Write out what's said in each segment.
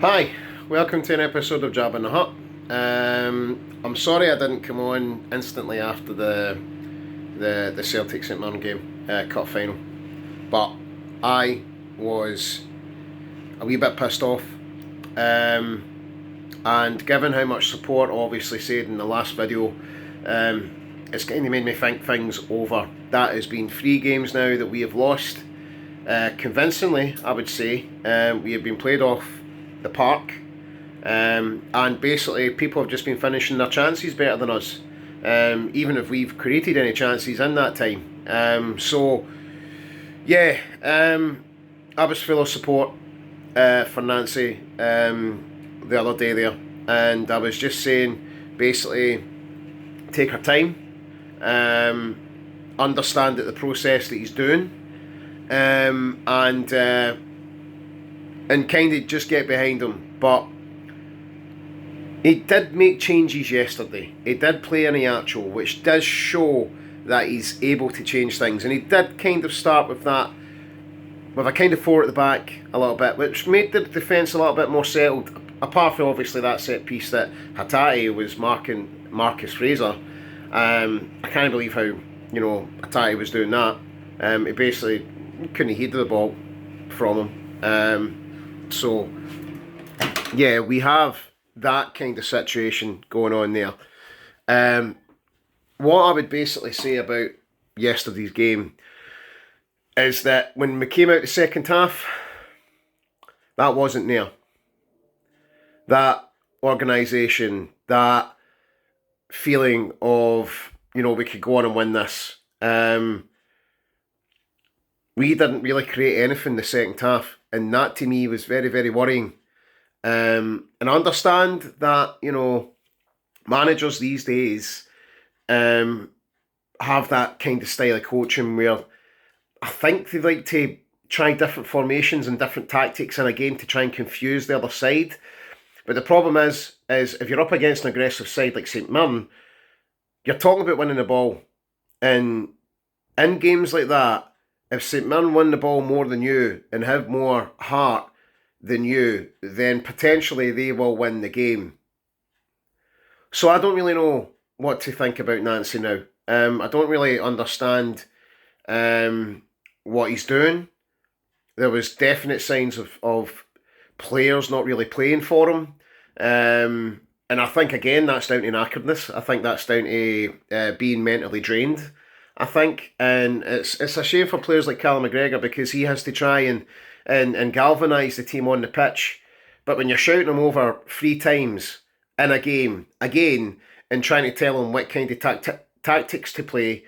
Hi, welcome to an episode of Jab in the Hut. I'm sorry I didn't come on instantly after the Celtic St Mirren game, cup final, but I was a wee bit pissed off. And given how much support I obviously said in the last video, it's kind of made me think things over. That has been 3 games now that we have lost. Convincingly, I would say. We have been played off the park, and basically people have just been finishing their chances better than us, even if we've created any chances in that time. So yeah, I was full of support for Nancy the other day there, and I was just saying basically take her time, understand that the process that he's doing, and kind of just get behind him. But he did make changes yesterday. He did play in the actual, which does show that he's able to change things. And he did kind of start with that, with a kind of 4 at the back a little bit, which made the defence a little bit more settled. Apart from obviously that set piece that Hatate was marking Marcus Fraser. I can't believe how Hatate was doing that. He basically couldn't heed the ball from him. So yeah, we have that kind of situation going on there. What I would basically say about yesterday's game is that when we came out the second half, that wasn't there. That organisation, that feeling of, we could go on and win this. We didn't really create anything in the second half, and that to me was very, very worrying. And I understand that, managers these days have that kind of style of coaching where I think they like to try different formations and different tactics in a game to try and confuse the other side. But the problem is if you're up against an aggressive side like St Mirren, you're talking about winning the ball. And in games like that, if St Mirren win the ball more than you and have more heart than you, then potentially they will win the game. So I don't really know what to think about Nancy now. I don't really understand what he's doing. There was definite signs of players not really playing for him. And I think, again, that's down to knackeredness. I think that's down to being mentally drained, I think. And it's a shame for players like Callum McGregor, because he has to try and galvanise the team on the pitch. But when you're shouting him over 3 times in a game, again, and trying to tell him what kind of tactics to play,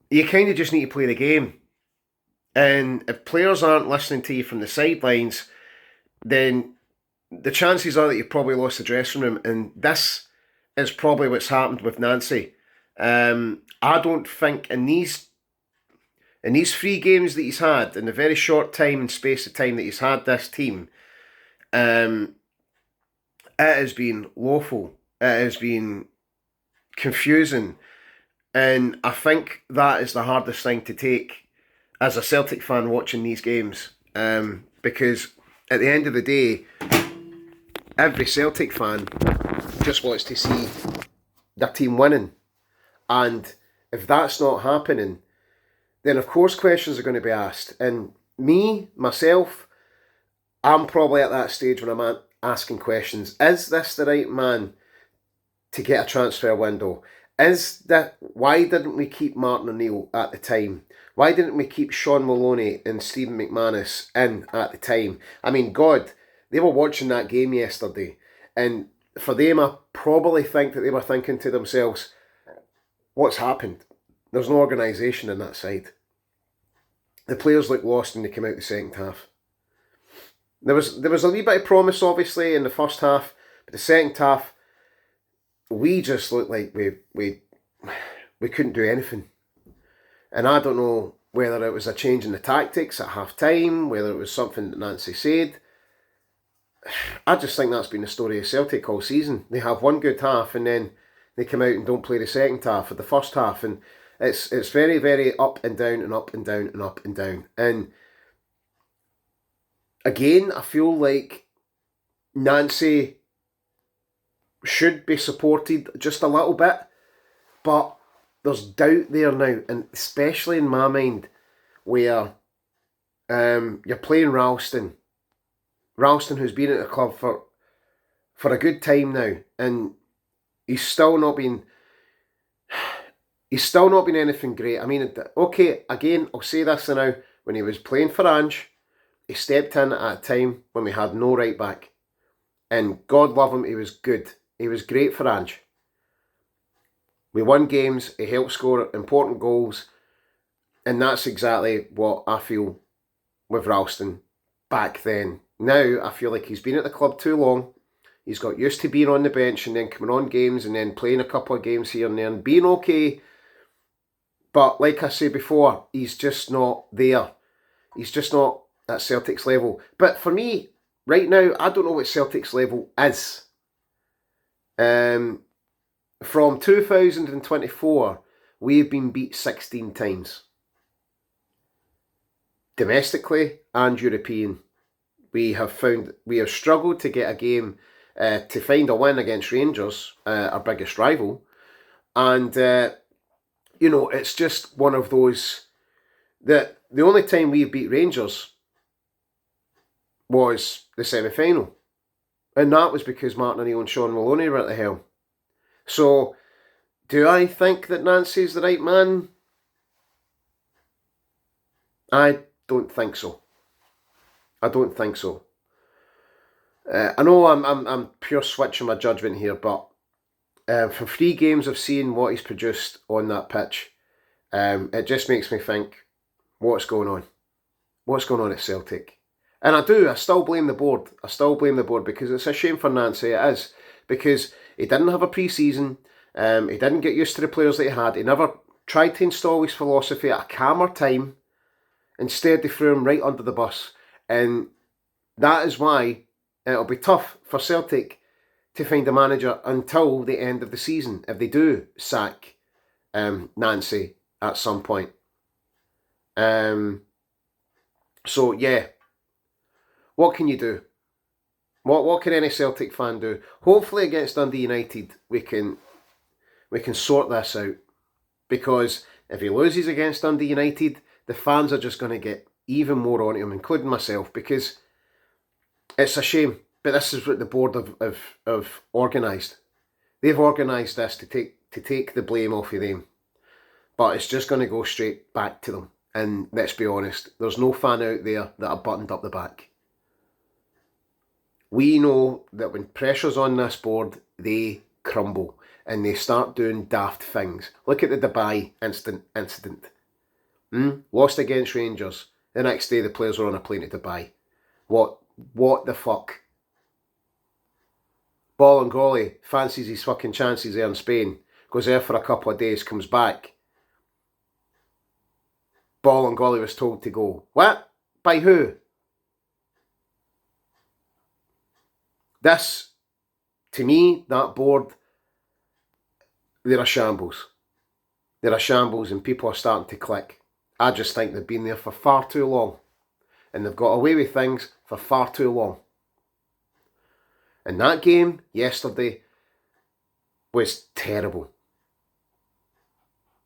you kind of just need to play the game. And if players aren't listening to you from the sidelines, then the chances are that you've probably lost the dressing room. And this is probably what's happened with Nancy. I don't think in these 3 games that he's had, in the very short time and space of time that he's had this team, it has been woeful. It has been confusing. And I think that is the hardest thing to take as a Celtic fan watching these games. Because at the end of the day, every Celtic fan just wants to see their team winning. And if that's not happening, then of course questions are going to be asked. And myself, I'm probably at that stage when I'm asking questions. Is this the right man to get a transfer window? Why didn't we keep Martin O'Neill at the time? Why didn't we keep Sean Maloney and Stephen McManus in at the time? I mean, God, they were watching that game yesterday. And for them, I probably think that they were thinking to themselves, what's happened? There's no organisation in that side. The players looked lost when they came out the second half. There was a wee bit of promise, obviously, in the first half, but the second half, we just looked like we couldn't do anything. And I don't know whether it was a change in the tactics at half time, whether it was something that Nancy said. I just think that's been the story of Celtic all season. They have one good half and then they come out and don't play the second half or the first half, and it's very, very up and down and up and down and up and down. And Again, I feel like Nancy should be supported just a little bit, but there's doubt there now, and especially in my mind, where you're playing Ralston, who's been at the club for a good time now, and he's still not been anything great. I mean, okay, again, I'll say this now. When he was playing for Ange, he stepped in at a time when we had no right back, and God love him, he was good. He was great for Ange. We won games, he helped score important goals, and that's exactly what I feel with Ralston back then. Now, I feel like he's been at the club too long. He's got used to being on the bench and then coming on games and then playing a couple of games here and there and being okay. But like I said before, he's just not there. He's just not at Celtic's level. But for me, right now, I don't know what Celtic's level is. From 2024, we've been beat 16 times. Domestically and European. We have struggled to get a game, to find a win against Rangers, our biggest rival. And, it's just one of those that the only time we beat Rangers was the semi-final. And that was because Martin O'Neill and Sean Maloney were at the helm. So, do I think that Nancy's the right man? I don't think so. I don't think so. I know I'm pure switching my judgment here, but from 3 games of seeing what he's produced on that pitch, it just makes me think, what's going on? What's going on at Celtic? And I still blame the board. I still blame the board because it's a shame for Nancy, it is. Because he didn't have a pre-season, he didn't get used to the players that he had, he never tried to install his philosophy at a calmer time. Instead, they threw him right under the bus. And that is why it'll be tough for Celtic to find a manager until the end of the season, if they do sack Nancy at some point. So, yeah. What can you do? What can any Celtic fan do? Hopefully against Dundee United we can sort this out. Because if he loses against Dundee United, the fans are just going to get even more on him, including myself, because it's a shame. But this is what the board have organised. They've organised this to take the blame off of them. But it's just going to go straight back to them. And let's be honest, there's no fan out there that are buttoned up the back. We know that when pressure's on this board, they crumble and they start doing daft things. Look at the Dubai incident. Lost against Rangers. The next day the players were on a plane to Dubai. What the fuck? Bolingoli fancies his fucking chances there in Spain. Goes there for a couple of days, comes back. Bolingoli was told to go. What? By who? This, to me, that board, they're a shambles. They're a shambles and people are starting to click. I just think they've been there for far too long. And they've got away with things for far too long. And that game yesterday was terrible.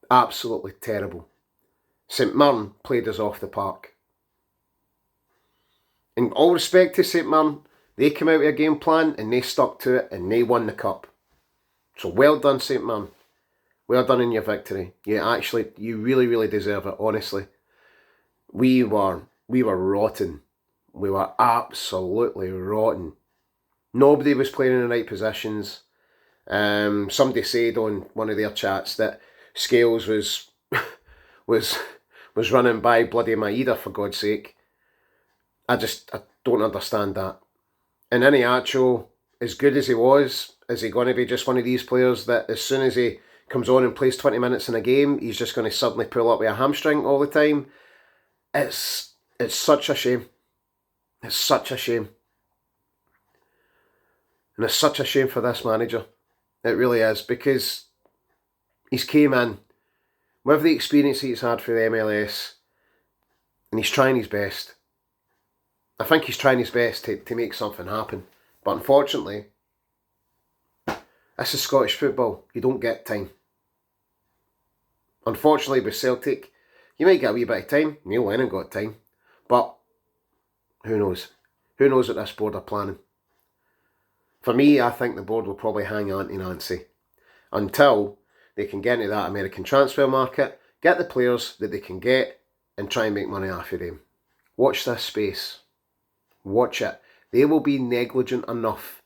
Absolutely terrible. St Mirren played us off the park. In all respect to St Mirren, they came out with a game plan and they stuck to it and they won the cup. So well done, St Mirren. Well done in your victory. You really, really deserve it, honestly. We were rotten. We were absolutely rotten. Nobody was playing in the right positions. Somebody said on one of their chats that Scales was running by bloody Maeda, for God's sake. I don't understand that. And Iniacho, as good as he was, is he going to be just one of these players that as soon as he comes on and plays 20 minutes in a game, he's just going to suddenly pull up with a hamstring all the time? It's such a shame. It's such a shame. And it's such a shame for this manager. It really is, because he's came in with the experience he's had for the MLS and he's trying his best. I think he's trying his best to make something happen. But unfortunately, this is Scottish football. You don't get time. Unfortunately, with Celtic, you might get a wee bit of time. Neil Lennon got time. But who knows? Who knows what this board are planning? For me, I think the board will probably hang on to Nancy until they can get into that American transfer market, get the players that they can get, and try and make money off of them. Watch this space. Watch it. They will be negligent enough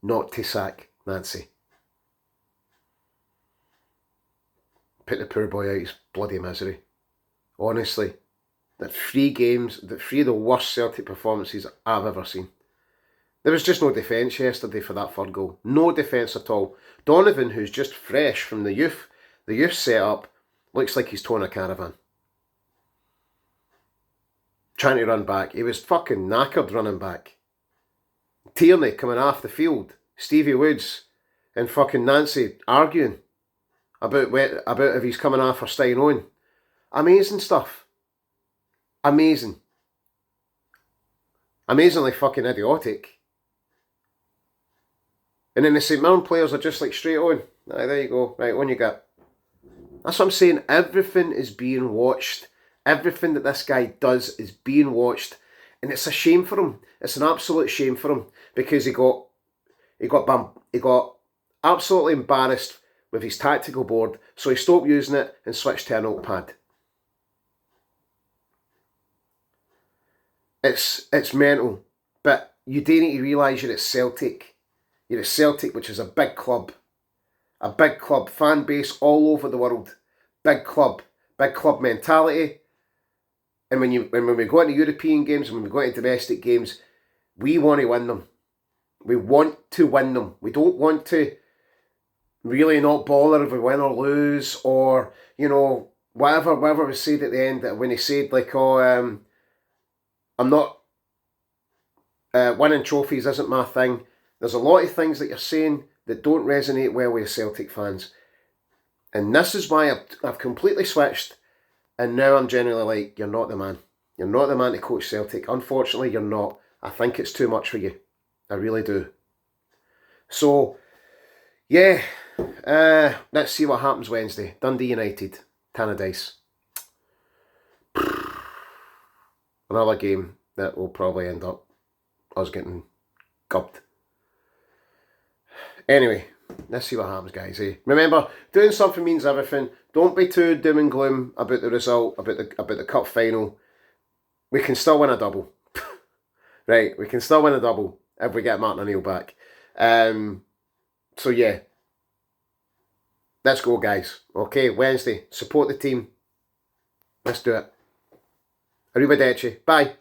not to sack Nancy. Put the poor boy out his bloody misery. Honestly. That 3 games, that 3 of the worst Celtic performances I've ever seen. There was just no defence yesterday for that third goal. No defence at all. Donovan, who's just fresh from the youth set-up, looks like he's towing a caravan. Trying to run back. He was fucking knackered running back. Tierney coming off the field. Stevie Woods and fucking Nancy arguing about if he's coming off or staying on. Amazing stuff. Amazing. Amazingly fucking idiotic. And then the St Mirren players are just like straight on. Right, there you go. Right, on you go. That's what I'm saying. Everything is being watched. Everything that this guy does is being watched. And it's a shame for him. It's an absolute shame for him. Because he got absolutely embarrassed with his tactical board. So he stopped using it and switched to a notepad. It's mental. But you do need to realise you're at Celtic. You're at Celtic, which is a big club. A big club. Fan base all over the world. Big club. Big club mentality. And when we go into European games, when we go into domestic games, we want to win them. We want to win them. We don't want to really not bother if we win or lose, or, you know, whatever was said at the end, when he said, like, I'm not, winning trophies isn't my thing. There's a lot of things that you're saying that don't resonate well with Celtic fans. And this is why I've completely switched. And now I'm generally like, you're not the man. You're not the man to coach Celtic. Unfortunately, you're not. I think it's too much for you. I really do. So, yeah. Let's see what happens Wednesday. Dundee United. Tannadice. Another game that will probably end up us getting gubbed. Anyway, let's see what happens, guys. Remember, doing something means everything. Don't be too doom and gloom about the result, about the cup final. We can still win a double. Right, we can still win a double if we get Martin O'Neill back. So yeah, let's go, guys. Okay, Wednesday, support the team. Let's do it. Arrivederci. Bye.